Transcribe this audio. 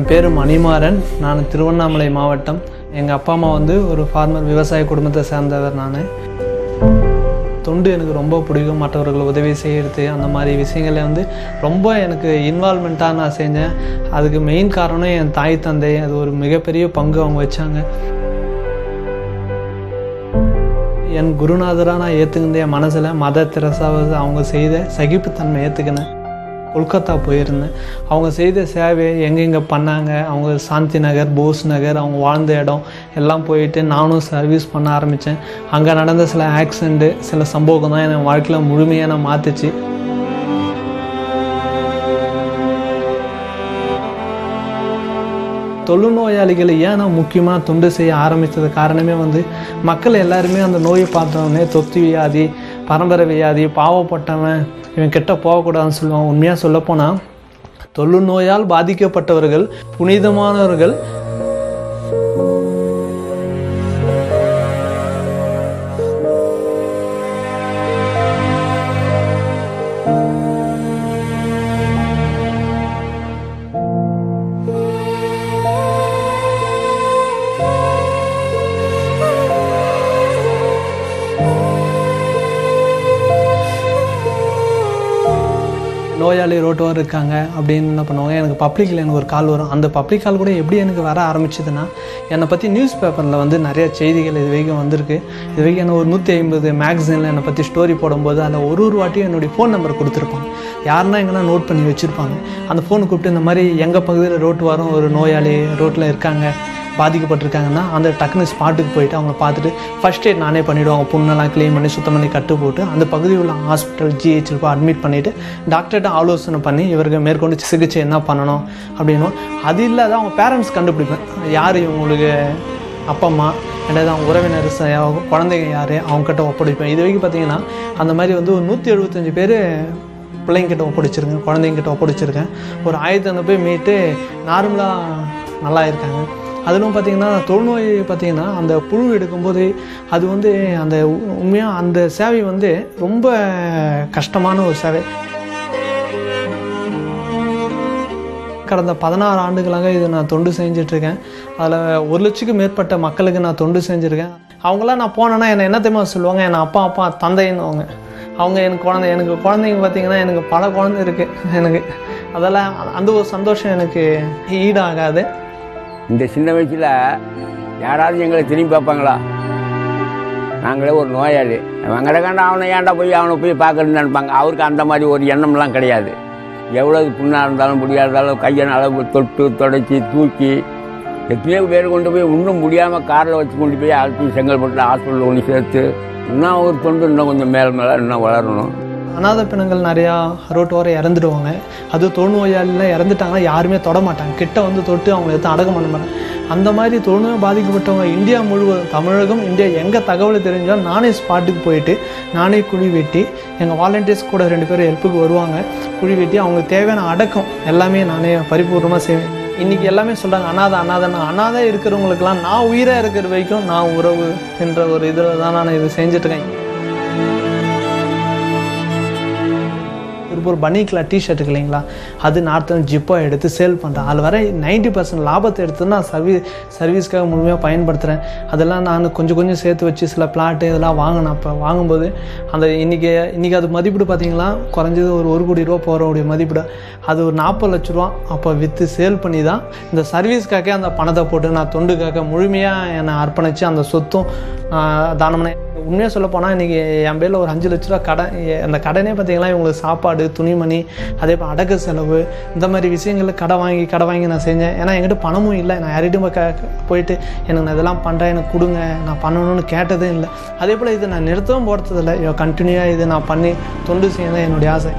என் பேர் மணிமாறன். நான் திருவண்ணாமலை மாவட்டம். எங்கள் அப்பா அம்மா வந்து ஒரு ஃபார்மர் விவசாய குடும்பத்தை சேர்ந்தவர். நான் தொண்டு எனக்கு ரொம்ப பிடிக்கும். மற்றவர்கள் உதவி செய்கிறது அந்த மாதிரி விஷயங்களை வந்து ரொம்ப எனக்கு இன்வால்மெண்ட்டாக நான் செஞ்சேன். அதுக்கு மெயின் காரணம் என் தாய் தந்தை. அது ஒரு மிகப்பெரிய பங்கு அவங்க வச்சாங்க. என் குருநாதராக நான் ஏற்றுக்கிந்த என் மனசில் மதர் தெரேசாவை அவங்க செய்த சகிப்புத்தன்மை ஏற்றுக்கினேன். கொல்கத்தா போயிருந்தேன். அவங்க செய்த சேவை எங்கெங்கே பண்ணாங்க, அவங்க சாந்தி நகர், போஸ் நகர், அவங்க வாழ்ந்த இடம் எல்லாம் போயிட்டு நானும் சர்வீஸ் பண்ண ஆரம்பித்தேன். அங்கே நடந்த சில ஆக்சிடெண்ட்டு, சில சம்பவம் தான் என் வாழ்க்கையில் முழுமையாக நான் மாற்றிச்சு. தொழுநோயாளிகளை ஏன் நான் முக்கியமாக தொண்டு செய்ய ஆரம்பித்தது காரணமே வந்து மக்கள் எல்லாருமே அந்த நோயை பார்த்தோன்னே தொத்து வியாதி, பரம்பரை வியாதி, பாவப்பட்டவன், இவன் கிட்ட போகக்கூடாதுன்னு சொல்லுவாங்க. உண்மையாக சொல்லப்போனால் தொழுநோயால் பாதிக்கப்பட்டவர்கள் புனிதமானவர்கள். நோயாளி ரோட்டோர் இருக்காங்க அப்படின்னு என்ன பண்ணுவாங்க, எனக்கு பப்ளிக்கில் எனக்கு ஒரு கால் வரும். அந்த பப்ளிக் கால் கூட எப்படி எனக்கு வர ஆரம்பிச்சதுன்னா, என்னை பற்றி நியூஸ் பேப்பரில் வந்து நிறைய செய்திகள் இது வரைக்கும் வந்திருக்கு. இது வரைக்கும் என்ன ஒரு 150 மேக்சினில் என்னை பற்றி ஸ்டோரி போடும்போது அதில் ஒரு வாட்டியும் என்னுடைய ஃபோன் நம்பர் கொடுத்துருப்பாங்க. யாருன்னா எங்கன்னா நோட் பண்ணி வச்சுருப்பாங்க. அந்த ஃபோனை கூப்பிட்டு இந்த மாதிரி எங்கள் பகுதியில் ரோட்டு வாரம் ஒரு நோயாளி ரோட்டில் இருக்காங்க, பாதிக்கப்பட்டிருக்காங்கன்னா அந்த டக்குனு ஸ்பாட்டுக்கு போயிட்டு அவங்கள பார்த்துட்டு ஃபஸ்ட் எய்ட் நானே பண்ணிவிடுவாங்க. புண்ணெல்லாம் க்ளீன் பண்ணி சுத்தம் பண்ணி கட்டு போட்டு அந்த பகுதியில் உள்ள ஹாஸ்பிட்டல் ஜிஹெச்சில் போய் அட்மிட் பண்ணிவிட்டு டாக்டர்கிட்ட ஆலோசனை பண்ணி இவருக்கு மேற்கொண்டு சிகிச்சை என்ன பண்ணணும் அப்படின்னும். அது இல்லாத அவங்க பேரண்ட்ஸ் கண்டுபிடிப்பேன். யார் இவங்களுக்கு அப்பா அம்மா, ரெண்டாவது அவங்க உறவினர், குழந்தைங்க யார், அவங்ககிட்ட ஒப்படைப்பேன். இது வரைக்கும் பார்த்திங்கன்னா அந்த மாதிரி வந்து ஒரு 175 பேர் பிள்ளைங்கிட்ட ஒப்படைச்சிருக்கேன், குழந்தைங்கிட்ட ஒப்படைச்சிருக்கேன். ஒரு 1000 போய் மீட்டு நார்மலாக நல்லா இருக்காங்க. அதிலும் பார்த்திங்கன்னா தொழுநோய் பார்த்திங்கன்னா அந்த புழு எடுக்கும்போது அது வந்து அந்த உண்மையாக அந்த சேவை வந்து ரொம்ப கஷ்டமான ஒரு சேவை. கடந்த 16 ஆண்டுகளாக இது நான் தொண்டு செஞ்சிட்ருக்கேன். அதில் 1 லட்சத்துக்கு மேற்பட்ட மக்களுக்கு நான் தொண்டு செஞ்சுருக்கேன். அவங்களாம் நான் போனேன்னா என்ன தெரியுமா சொல்லுவாங்க, என் அப்பா தந்தைன்னு அவங்க எனக்கு குழந்தைங்க பார்த்திங்கன்னா எனக்கு பல குழந்தை இருக்குது எனக்கு. அதெல்லாம் அந்த ஒரு சந்தோஷம் எனக்கு ஈடாகாது. இந்த சின்ன வயசில் யாராவது எங்களை திரும்பி பார்ப்பாங்களா? நாங்களே ஒரு நோயாளி, அவங்கள கண்டா அவனை போய் பார்க்கறதுன்னு நினைப்பாங்க. அவருக்கு அந்த மாதிரி ஒரு எண்ணம்லாம் கிடையாது. எவ்வளவு புண்ணாக இருந்தாலும் முடியாத இருந்தாலும் கையை அளவு தொட்டு தொடச்சி தூக்கி எத்தனையோ பேர் கொண்டு போய் இன்னும் முடியாமல் காரில் வச்சு கொண்டு போய் அழைச்சி செங்கல்பட்டில் ஹாஸ்பிட்டலில் கொண்டு சேர்த்து இன்னும் ஒரு தொண்டு இன்னும் கொஞ்சம் மேலே இன்னும் வளரணும். அநாத பிணங்கள் நிறையா ரோட்டோரம் இறந்துடுவாங்க. அது தொழுநோயாளிலாம் இறந்துட்டாங்கன்னா யாருமே தொட மாட்டாங்க, கிட்ட வந்து தொட்டு அவங்களை எடுத்து அடக்கம் பண்ண மாட்டாங்க. அந்த மாதிரி தொழுநோய் பாதிக்கப்பட்டவங்க இந்தியா முழுவதும், தமிழகம், இந்தியா எங்கே தகவல் தெரிஞ்சாலும் நானே ஸ்பாட்டுக்கு போயிட்டு நானே குழி வெட்டி, எங்கள் வாலண்டியர்ஸ் கூட 2 பேர் ஹெல்ப்புக்கு வருவாங்க, குழி வெட்டி அவங்களுக்கு தேவையான அடக்கம் எல்லாமே நானே பரிபூர்ணமாக செய்வேன். இன்றைக்கி எல்லாமே சொல்கிறாங்க அநாதை இருக்கிறவங்களுக்கெல்லாம் நான் உயிராக இருக்கிற வரைக்கும் நான் உறவு என்ற ஒரு இதில் தான் நான் இது செஞ்சுட்ருக்கேன். ஒரு பனிக்கில் டிஷர்ட்டுக்கு இல்லைங்களா, அது நார்த்தன் ஜிப்பாக எடுத்து சேல் பண்ணுறேன். அதில் வர 90% லாபத்தை எடுத்து நான் சர்வீஸ்க்காக முழுமையாக பயன்படுத்துகிறேன். அதெல்லாம் நான் கொஞ்சம் சேர்த்து வச்சு சில பிளாட்டு இதெல்லாம் வாங்கினேன். அப்போ வாங்கும்போது அந்த இன்றைக்கி அது மதிப்பீடு பார்த்திங்கன்னா குறைஞ்சது ஒரு 1 கோடி ரூபா போகிறவுடைய மதிப்பீடு. அது ஒரு 40 லட்ச ரூபா அப்போ விற்று சேல் பண்ணி தான் இந்த சர்வீஸ்க்காக அந்த பணத்தை போட்டு நான் தொண்டுக்காக முழுமையாக என்னை அர்ப்பணித்து அந்த சொத்தும் தானம்னே. உண்மையாக சொல்ல போனால் இன்றைக்கி என் பேரில் ஒரு 5 லட்ச ரூபா கடன். அந்த கடனே பார்த்திங்கன்னா இவங்களுக்கு சாப்பாடு, துணிமணி, அதே போல் அடக்க செலவு, இந்த மாதிரி விஷயங்களில் கடை வாங்கி நான் செஞ்சேன். ஏன்னா என்கிட்ட பணமும் இல்லை. நான் யார்கிட்டும் போயிட்டு எனக்கு நான் இதெல்லாம் பண்ணுறேன், எனக்கு கொடுங்க, நான் பண்ணணும்னு கேட்டதும் இல்லை. அதே போல் இது நான் நிறுத்தவும் போகிறதில்லை. கண்டினியூவாக இது நான் பண்ணி தொண்டு செய்ய தான் என்னுடைய ஆசை.